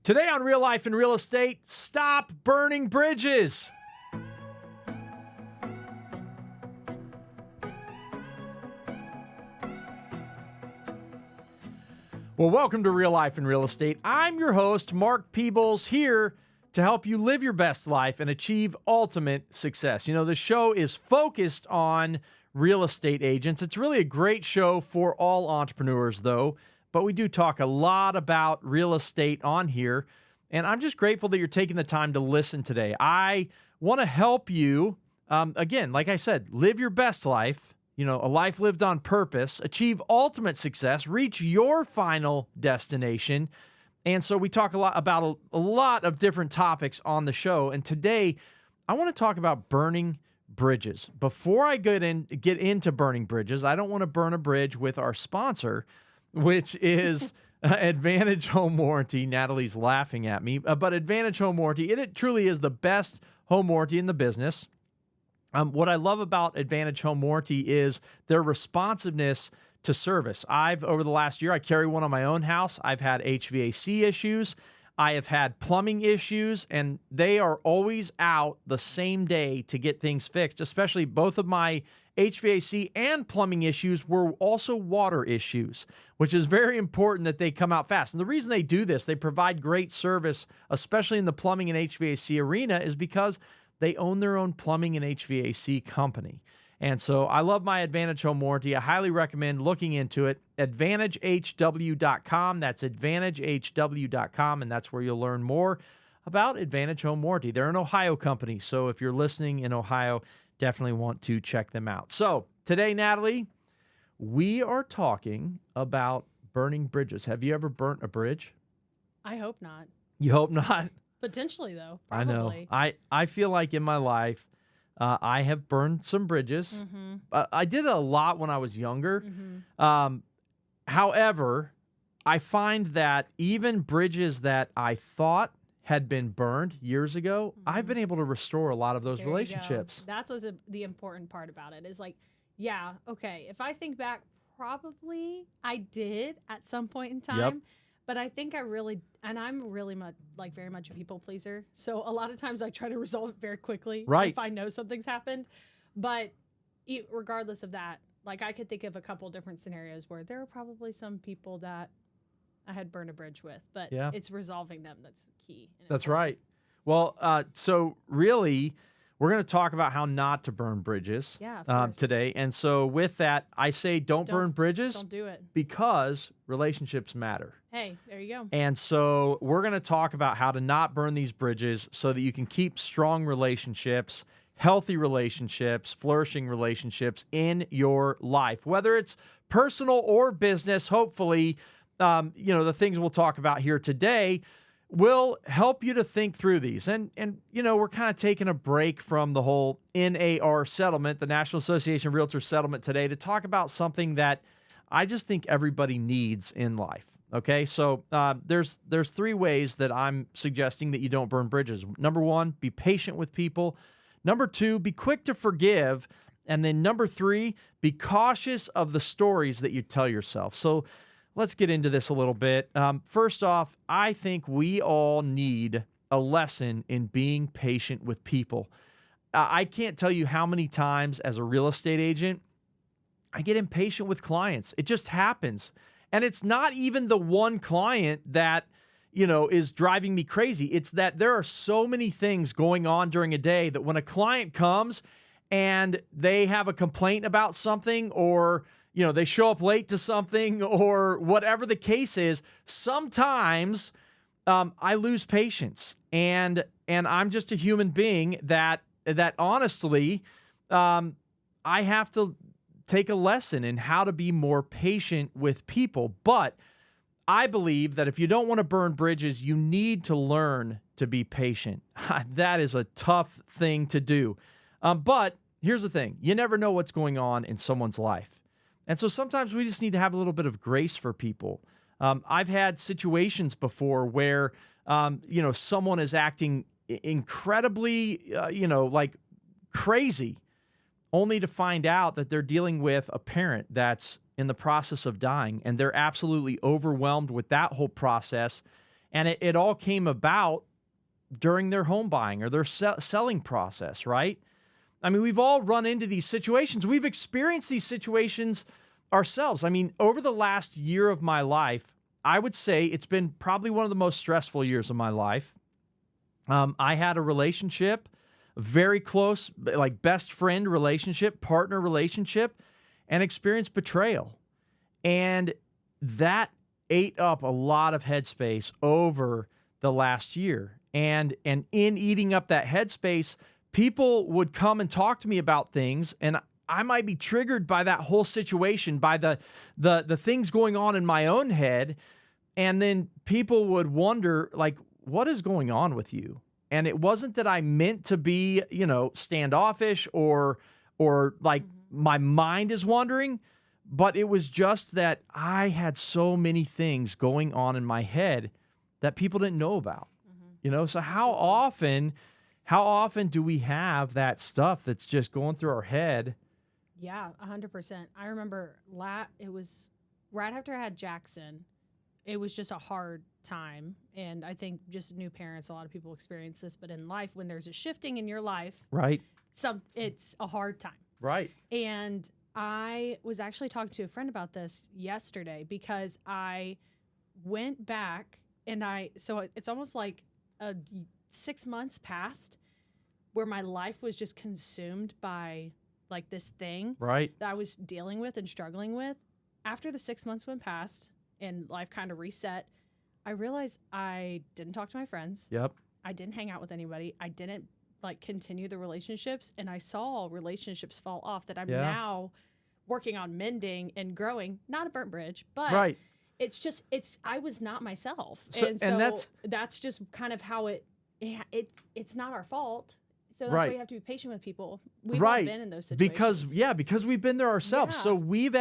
Today on Real Life and Real Estate, stop burning bridges. Well, welcome to Real Life and Real Estate. I'm your host, Mark Peebles, here to help you live your best life and achieve ultimate success. You know, the show is focused on real estate agents. It's really a great show for all entrepreneurs, though, but we do talk a lot about real estate on here, and I'm just grateful that you're taking the time to listen today. I want to help you, again, like I said, live your best life. You know, a life lived on purpose, achieve ultimate success, reach your final destination. And so we talk a lot about a lot of different topics on the show. And today, I want to talk about burning bridges. Before I get into burning bridges, I don't want to burn a bridge with our sponsor, which is Advantage Home Warranty. Natalie's laughing at me, but Advantage Home Warranty, it truly is the best home warranty in the business. What I love about Advantage Home Warranty is their responsiveness to service. Over the last year, I carry one on my own house. I've had HVAC issues. I have had plumbing issues, and they are always out the same day to get things fixed, especially both of my HVAC and plumbing issues were also water issues, which is very important that they come out fast. And the reason they do this, they provide great service, especially in the plumbing and HVAC arena, is because they own their own plumbing and HVAC company. And so I love my Advantage Home Warranty. I highly recommend looking into it. AdvantageHW.com. That's AdvantageHW.com, and that's where you'll learn more about Advantage Home Warranty. They're an Ohio company, so if you're listening in Ohio, definitely want to check them out. So today, Natalie, we are talking about burning bridges. Have you ever burnt a bridge? I hope not. You hope not? Potentially, though. Probably. I know. I feel like in my life, I have burned some bridges. Mm-hmm. I did it a lot when I was younger. Mm-hmm. However, I find that even bridges that I thought had been burned years ago, I've been able to restore a lot of those relationships. That's what's the important part about it is like, yeah, okay. If I think back, probably I did at some point in time. Yep. But I think I'm really much very much a people pleaser. So a lot of times I try to resolve it very quickly if I know something's happened. But regardless of that, like I could think of a couple different scenarios where there are probably some people that I had burned a bridge with, but it's resolving them that's key. That's right. Well, so really, we're going to talk about how not to burn bridges today. And so with that, I say don't burn bridges. Don't do it. Because relationships matter. Hey, there you go. And so we're going to talk about how to not burn these bridges so that you can keep strong relationships, healthy relationships, flourishing relationships in your life. Whether it's personal or business, hopefully, the things we'll talk about here today will help you to think through these. And we're kind of taking a break from the whole NAR settlement, the National Association of Realtors settlement today, to talk about something that I just think everybody needs in life. Okay, so there's three ways that I'm suggesting that you don't burn bridges. Number one, be patient with people. Number two, be quick to forgive. And then number three, be cautious of the stories that you tell yourself. So let's get into this a little bit. First off, I think we all need a lesson in being patient with people. I can't tell you how many times as a real estate agent, I get impatient with clients. It just happens. And it's not even the one client that, is driving me crazy. It's that there are so many things going on during a day that when a client comes and they have a complaint about something or they show up late to something or whatever the case is, sometimes I lose patience. And I'm just a human being that honestly, I have to take a lesson in how to be more patient with people. But I believe that if you don't want to burn bridges, you need to learn to be patient. That is a tough thing to do. But here's the thing. You never know what's going on in someone's life. And so sometimes we just need to have a little bit of grace for people. I've had situations before where, someone is acting incredibly, crazy, only to find out that they're dealing with a parent that's in the process of dying, and they're absolutely overwhelmed with that whole process. And it all came about during their home buying or their selling process, right? I mean, we've all run into these situations. We've experienced these situations ourselves. I mean, over the last year of my life, I would say it's been probably one of the most stressful years of my life. I had a relationship, very close, like best friend relationship, partner relationship, and experienced betrayal. And that ate up a lot of headspace over the last year. And in eating up that headspace, people would come and talk to me about things, and I might be triggered by that whole situation, by the things going on in my own head. And then people would wonder, like, what is going on with you? And it wasn't that I meant to be, standoffish or like my mind is wandering, but it was just that I had so many things going on in my head that people didn't know about. So how often do we have that stuff that's just going through our head? Yeah, 100%. I remember it was right after I had Jackson. It was just a hard time. And I think just new parents, a lot of people experience this, but in life, when there's a shifting in your life, right, it's a hard time. Right. And I was actually talking to a friend about this yesterday because I went back and so it's almost like 6 months passed where my life was just consumed by like this thing right that I was dealing with and struggling with. After the 6 months went past and life kind of reset, I realized I didn't talk to my friends. Yep. I didn't hang out with anybody. I didn't continue the relationships, and I saw relationships fall off that I'm now working on mending and growing. Not a burnt bridge, but right. I was not myself. And that's just kind of how it's not our fault. So that's why you have to be patient with people. We've all been in those situations. Because we've been there ourselves. Yeah. So we've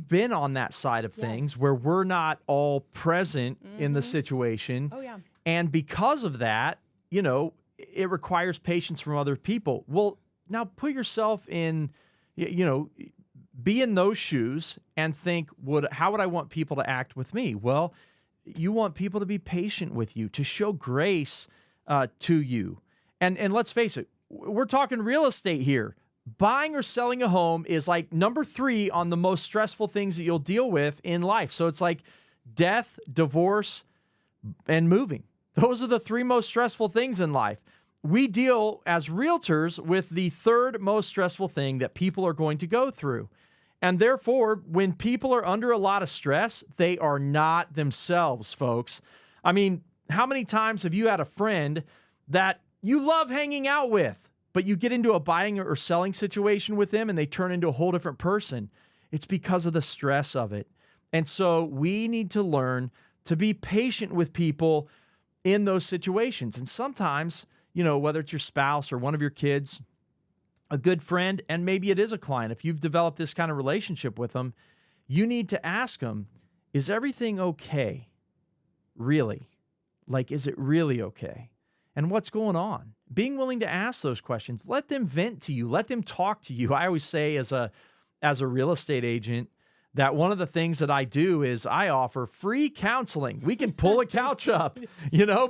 been on that side of things where we're not all present in the situation. Oh, yeah. And because of that, it requires patience from other people. Well, now put yourself in, be in those shoes and think, how would I want people to act with me? Well, you want people to be patient with you, to show grace to you. And let's face it, we're talking real estate here. Buying or selling a home is like number 3 on the most stressful things that you'll deal with in life. So it's like death, divorce, and moving. Those are the 3 most stressful things in life. We deal as realtors with the 3rd most stressful thing that people are going to go through. And therefore, when people are under a lot of stress, they are not themselves, folks. I mean, how many times have you had a friend that you love hanging out with, but you get into a buying or selling situation with them and they turn into a whole different person? It's because of the stress of it. And so we need to learn to be patient with people in those situations. And sometimes, whether it's your spouse or one of your kids, a good friend, and maybe it is a client, if you've developed this kind of relationship with them, you need to ask them, is everything okay? Really? Like, is it really okay? And what's going on? Being willing to ask those questions. Let them vent to you. Let them talk to you. I always say as a real estate agent that one of the things that I do is I offer free counseling. We can pull a couch up,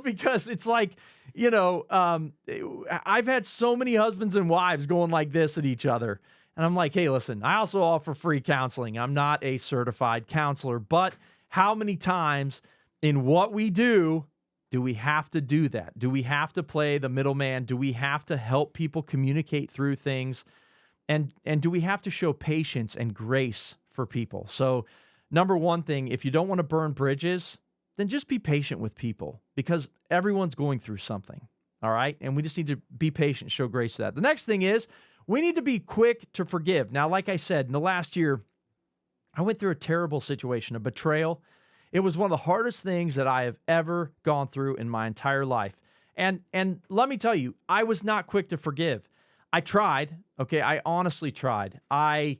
because it's like, I've had so many husbands and wives going like this at each other. And I'm like, hey, listen, I also offer free counseling. I'm not a certified counselor, but how many times in what we do we have to do that? Do we have to play the middleman? Do we have to help people communicate through things? And do we have to show patience and grace for people? So number 1 thing, if you don't want to burn bridges, then just be patient with people, because everyone's going through something, all right? And we just need to be patient, show grace to that. The next thing is we need to be quick to forgive. Now, like I said, in the last year, I went through a terrible situation, a betrayal. It was one of the hardest things that I have ever gone through in my entire life. And let me tell you, I was not quick to forgive. I tried, okay? I honestly tried. I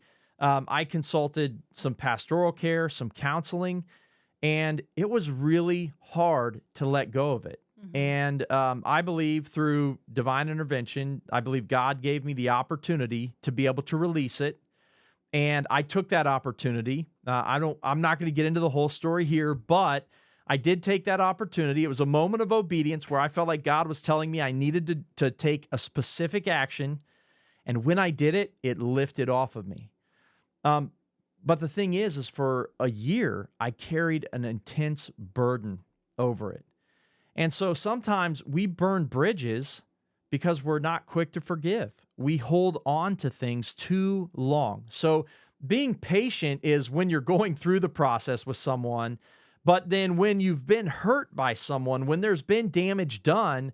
consulted some pastoral care, some counseling, and it was really hard to let go of it. Mm-hmm. And I believe through divine intervention, I believe God gave me the opportunity to be able to release it. And I took that opportunity. I'm not going to get into the whole story here, but I did take that opportunity. It was a moment of obedience where I felt like God was telling me I needed to take a specific action. And when I did it, it lifted off of me. But the thing is for a year, I carried an intense burden over it. And so sometimes we burn bridges because we're not quick to forgive. We hold on to things too long. So being patient is when you're going through the process with someone, but then when you've been hurt by someone, when there's been damage done,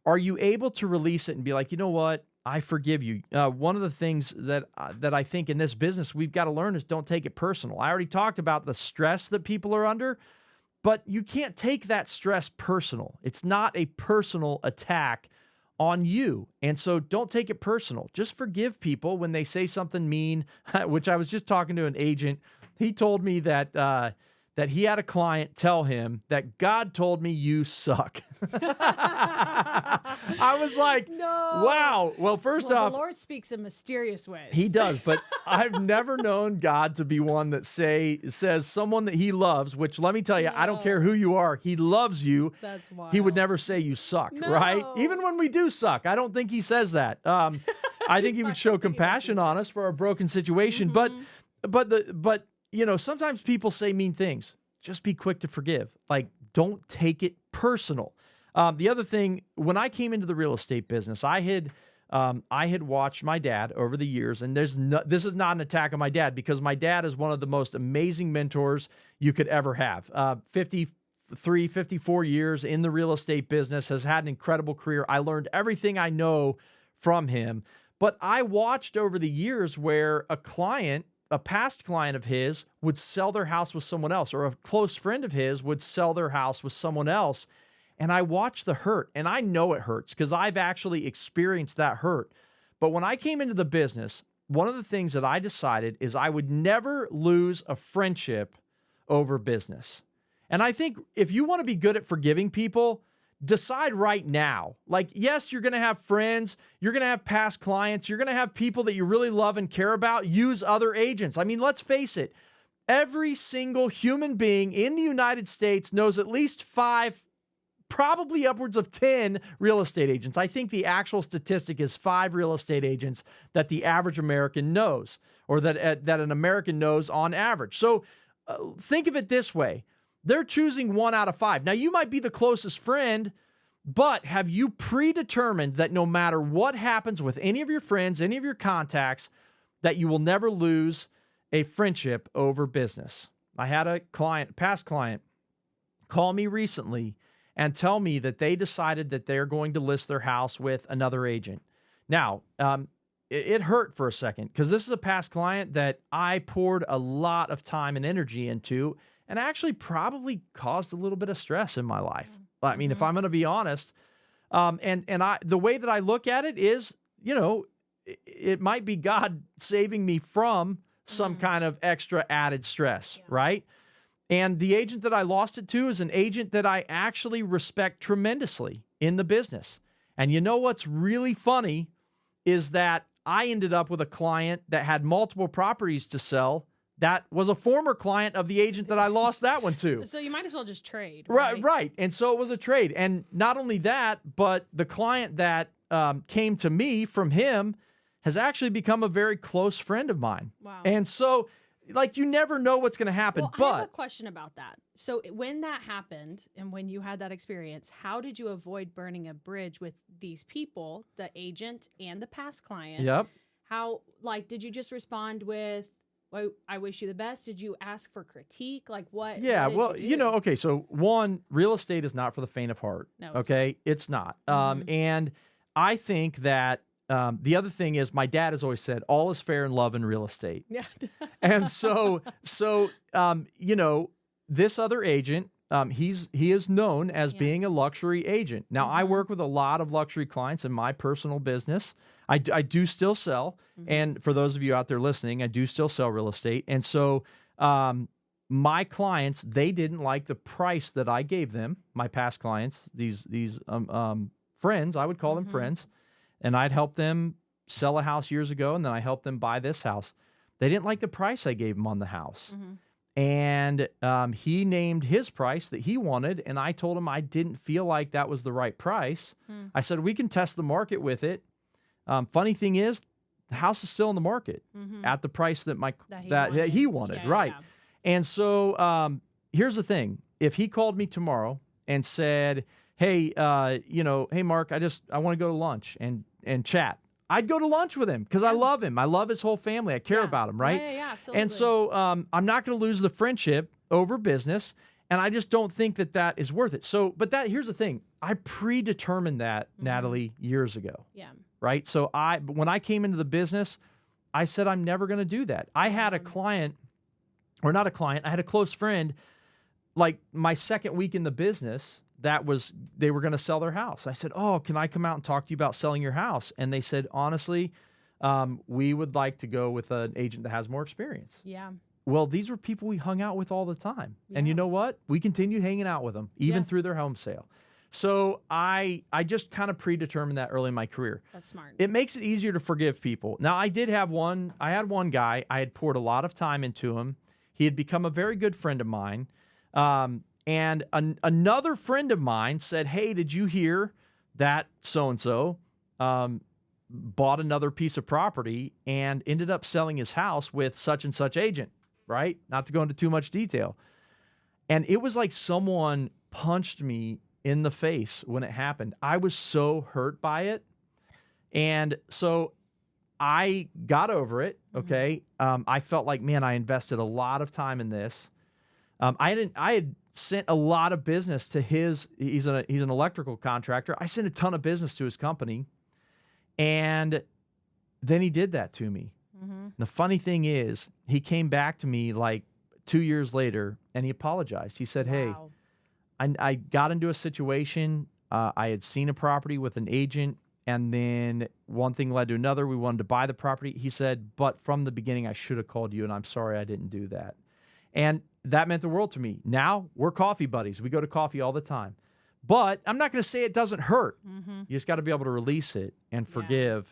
are you able to release it and be like, you know what? I forgive you. One of the things that I think in this business we've got to learn is don't take it personal. I already talked about the stress that people are under, but you can't take that stress personal. It's not a personal attack on you. And so don't take it personal. Just forgive people when they say something mean, which I was just talking to an agent. He told me that he had a client tell him that God told me you suck. I was like, no. Wow. Well, first off, the Lord speaks in mysterious ways. He does, but I've never known God to be one that says someone that he loves, which let me tell you, I don't care who you are. He loves you. That's wild. He would never say you suck, right? Even when we do suck, I don't think he says that. I think he would show compassion on us for our broken situation. But you know, sometimes people say mean things. Just be quick to forgive. Like, don't take it personal. The other thing, when I came into the real estate business, I had watched my dad over the years, and this is not an attack on my dad, because my dad is one of the most amazing mentors you could ever have. 53, 54 years in the real estate business, has had an incredible career. I learned everything I know from him. But I watched over the years where a past client of his would sell their house with someone else, or a close friend of his would sell their house with someone else. And I watched the hurt, and I know it hurts because I've actually experienced that hurt. But when I came into the business, one of the things that I decided is I would never lose a friendship over business. And I think if you want to be good at forgiving people, decide right now. Like, yes, you're going to have friends, you're going to have past clients, you're going to have people that you really love and care about. Use other agents. I mean, let's face it. Every single human being in the United States knows at least 5, probably upwards of 10 real estate agents. I think the actual statistic is 5 real estate agents that the average American knows, or that an American knows on average. So think of it this way. They're choosing 1 out of 5. Now, you might be the closest friend, but have you predetermined that no matter what happens with any of your friends, any of your contacts, that you will never lose a friendship over business? I had a past client, call me recently and tell me that they decided that they're going to list their house with another agent. Now, it hurt for a second, because this is a past client that I poured a lot of time and energy into, and actually probably caused a little bit of stress in my life. I mean, if I'm going to be honest, the way that I look at it is, you know, it might be God saving me from some kind of extra added stress, right? And the agent that I lost it to is an agent that I actually respect tremendously in the business. And you know what's really funny is that I ended up with a client that had multiple properties to sell. That was a former client of the agent that I lost that one to. So you might as well just trade. Right. And so it was a trade. And not only that, but the client that came to me from him has actually become a very close friend of mine. Wow. And so, like, you never know what's going to happen. Well, but I have a question about that. So when that happened and when you had that experience, how did you avoid burning a bridge with these people, the agent and the past client? Yep. How, like, did you just respond with, well, I wish you the best? Did you ask for critique? Like, what? Yeah, what well, did you know, okay, so one, real estate is not for the faint of heart. No, it's not. And I think that the other thing is, my dad has always said, all is fair in love and real estate. Yeah. And so you know, this other agent, he is known as being a luxury agent. Now, I work with a lot of luxury clients in my personal business. I do still sell. And for those of you out there listening, I do still sell real estate. And so my clients, they didn't like the price that I gave them, my past clients, these friends, I would call them friends. And I'd helped them sell a house years ago, and then I helped them buy this house. They didn't like the price I gave them on the house. And he named his price that he wanted, and I told him I didn't feel like that was the right price. I said, we can test the market with it. Funny thing is, the house is still in the market at the price that he wanted, right? Yeah. And so here's the thing. If he called me tomorrow and said, hey, hey, Mark, I want to go to lunch and chat, I'd go to lunch with him because I love him. I love his whole family. I care about him, right? Yeah, absolutely. And so I'm not going to lose the friendship over business, and I just don't think that is worth it. So, but here's the thing. I predetermined that, Natalie, years ago. Yeah. Right? So when I came into the business, I said I'm never going to do that. I had a client, or not a client, I had a close friend, like my second week in the business, they were going to sell their house. I said, oh, can I come out and talk to you about selling your house? And they said, honestly, we would like to go with an agent that has more experience. Yeah. Well, these were people we hung out with all the time. Yeah. And you know what? We continued hanging out with them, even through their home sale. So I just kind of predetermined that early in my career. That's smart. It makes it easier to forgive people. Now, I had one guy, I had poured a lot of time into him. He had become a very good friend of mine. And another friend of mine said, hey, did you hear that so-and-so bought another piece of property and ended up selling his house with such and such agent, right? Not to go into too much detail. And it was like someone punched me in the face when it happened. I was so hurt by it. And so I got over it, okay? I felt like, man, I invested a lot of time in this. I had sent a lot of business to he's an electrical contractor. I sent a ton of business to his company, and then he did that to me. The funny thing is, he came back to me like 2 years later, and he apologized. He said, hey, I got into a situation. I had seen a property with an agent, and then one thing led to another. We wanted to buy the property. He said, but from the beginning, I should have called you, and I'm sorry I didn't do that. And that meant the world to me. Now we're coffee buddies. We go to coffee all the time. But I'm not going to say it doesn't hurt. You just got to be able to release it and forgive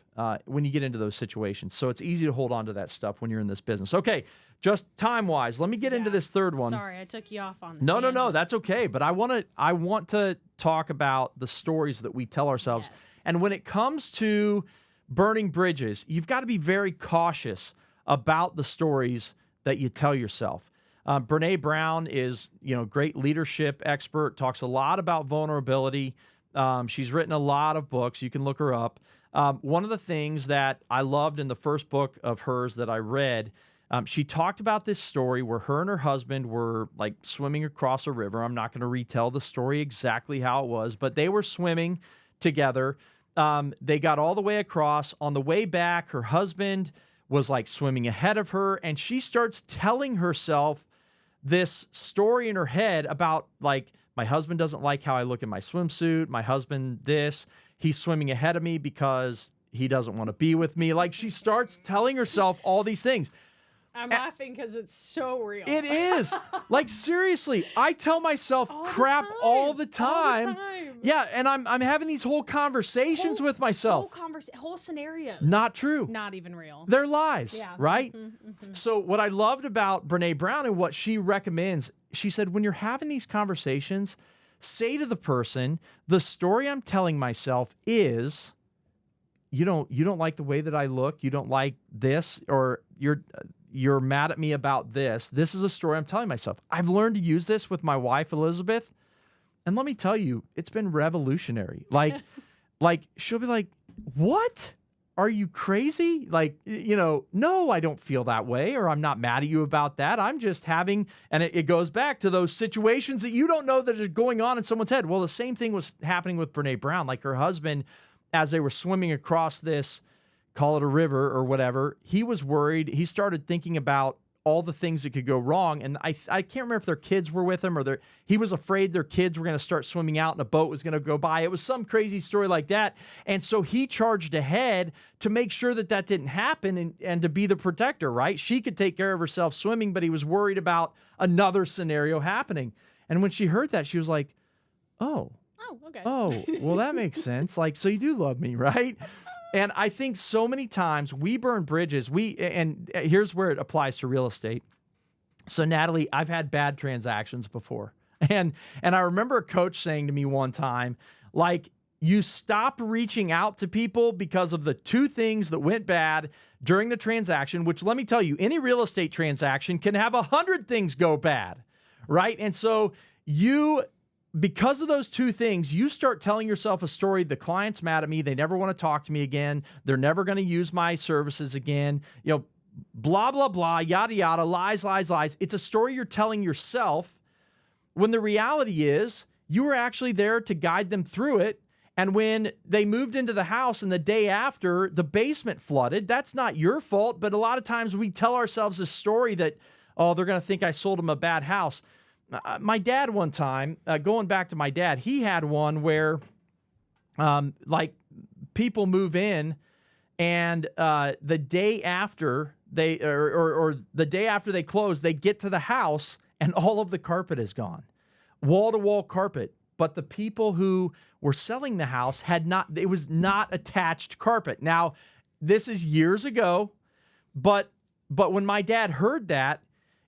when you get into those situations. So it's easy to hold on to that stuff when you're in this business. Okay, just time-wise, let me get into this third one. Sorry, I took you off on the tangent. No, that's okay. But I want to talk about the stories that we tell ourselves. Yes. And when it comes to burning bridges, you've got to be very cautious about the stories that you tell yourself. Brene Brown is, great leadership expert, talks a lot about vulnerability. She's written a lot of books. You can look her up. One of the things that I loved in the first book of hers that I read, she talked about this story where her and her husband were like swimming across a river. I'm not going to retell the story exactly how it was, but they were swimming together. They got all the way across. On the way back, her husband was like swimming ahead of her, and she starts telling herself this story in her head about, like, my husband doesn't like how I look in my swimsuit. My husband he's swimming ahead of me because he doesn't want to be with me. Like, she starts telling herself all these things. I'm laughing because it's so real. It is. Like, seriously, I tell myself crap all the time. All the time. Yeah, and I'm having these whole conversations with myself. Whole scenarios. Not true. Not even real. They're lies, right? So what I loved about Brene Brown and what she recommends, she said, when you're having these conversations, say to the person, the story I'm telling myself is, you don't like the way that I look, you don't like this, or you're mad at me about this. This is a story I'm telling myself. I've learned to use this with my wife, Elizabeth. And let me tell you, it's been revolutionary. Like she'll be like, what? Are you crazy? Like, no, I don't feel that way, or I'm not mad at you about that. I'm just having, and it goes back to those situations that you don't know that are going on in someone's head. Well, the same thing was happening with Brene Brown. Like, her husband, as they were swimming across this, call it a river or whatever, he was worried. He started thinking about all the things that could go wrong. And I can't remember if their kids were with him or he was afraid their kids were going to start swimming out and a boat was going to go by. It was some crazy story like that. And so he charged ahead to make sure that didn't happen and to be the protector, right? She could take care of herself swimming, but he was worried about another scenario happening. And when she heard that, she was like, oh, okay. Oh, well, that makes sense. Like, so you do love me, right? And I think so many times we burn bridges. And here's where it applies to real estate. So Natalie, I've had bad transactions before. And I remember a coach saying to me one time, like, you stop reaching out to people because of the two things that went bad during the transaction, which, let me tell you, any real estate transaction can have 100 things go bad, right? And so because of those two things, you start telling yourself a story. The client's mad at me. They never want to talk to me again. They're never going to use my services again. Blah, blah, blah, yada, yada, lies, lies, lies. It's a story you're telling yourself, when the reality is you were actually there to guide them through it. And when they moved into the house and the day after the basement flooded, that's not your fault. But a lot of times we tell ourselves a story that, oh, they're going to think I sold them a bad house. My dad one time, going back to my dad, he had one where like people move in and the day after they or the day after they close, they get to the house and all of the carpet is gone, wall-to-wall carpet. But the people who were selling the house it was not attached carpet. Now, this is years ago, but when my dad heard that,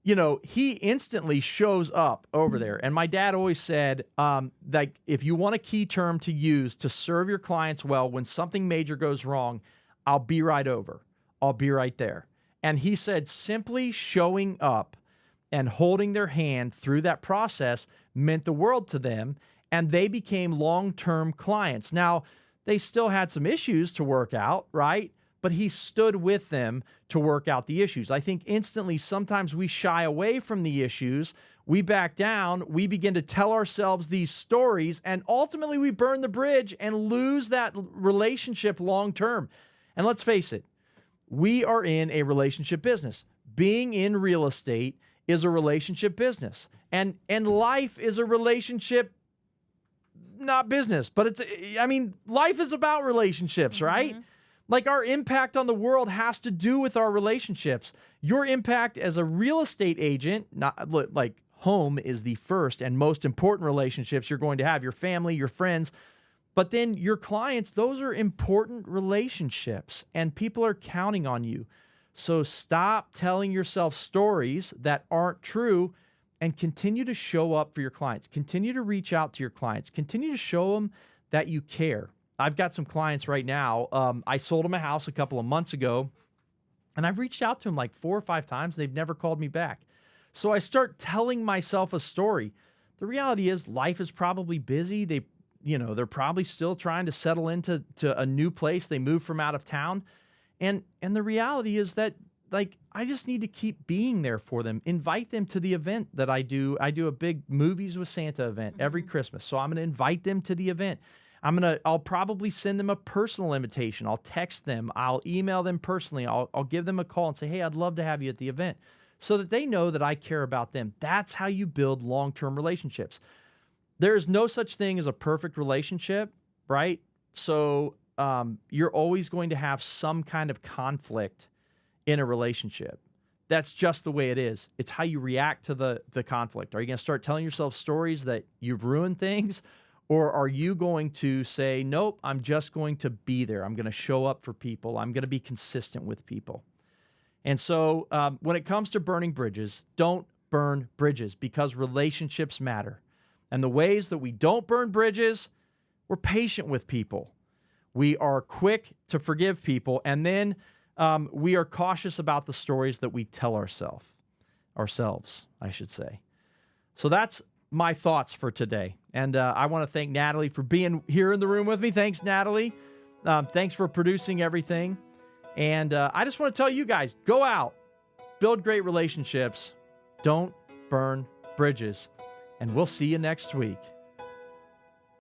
he instantly shows up over there. And my dad always said, like, if you want a key term to use to serve your clients well, when something major goes wrong, I'll be right over. I'll be right there. And he said, simply showing up and holding their hand through that process meant the world to them. And they became long-term clients. Now, they still had some issues to work out, right? But he stood with them to work out the issues. I think instantly, sometimes we shy away from the issues. We back down. We begin to tell ourselves these stories, and ultimately we burn the bridge and lose that relationship long-term. And let's face it, we are in a relationship business. Being in real estate is a relationship business. And life is a relationship, not business, but life is about relationships, right? Like, our impact on the world has to do with our relationships. Your impact as a real estate agent, not like home is the first and most important relationships you're going to have, your family, your friends, but then your clients, those are important relationships and people are counting on you. So stop telling yourself stories that aren't true and continue to show up for your clients. Continue to reach out to your clients. Continue to show them that you care. I've got some clients right now. I sold them a house a couple of months ago, and I've reached out to them like 4 or 5 times. They've never called me back. So I start telling myself a story. The reality is life is probably busy. They're probably still trying to settle into a new place. They moved from out of town. And the reality is that, like, I just need to keep being there for them. Invite them to the event that I do. I do a big Movies with Santa event every Christmas. So I'm going to invite them to the event. I'll probably send them a personal invitation. I'll text them. I'll email them personally. I'll give them a call and say, hey, I'd love to have you at the event, so that they know that I care about them. That's how you build long-term relationships. There is no such thing as a perfect relationship, right? So you're always going to have some kind of conflict in a relationship. That's just the way it is. It's how you react to the conflict. Are you going to start telling yourself stories that you've ruined things? Or are you going to say, nope, I'm just going to be there. I'm going to show up for people. I'm going to be consistent with people. And so when it comes to burning bridges, don't burn bridges, because relationships matter. And the ways that we don't burn bridges, we're patient with people. We are quick to forgive people. And then we are cautious about the stories that we tell ourselves, I should say. So that's my thoughts for today. And I want to thank Natalie for being here in the room with me. Thanks, Natalie. Thanks for producing everything. And I just want to tell you guys, go out, build great relationships, don't burn bridges, and we'll see you next week.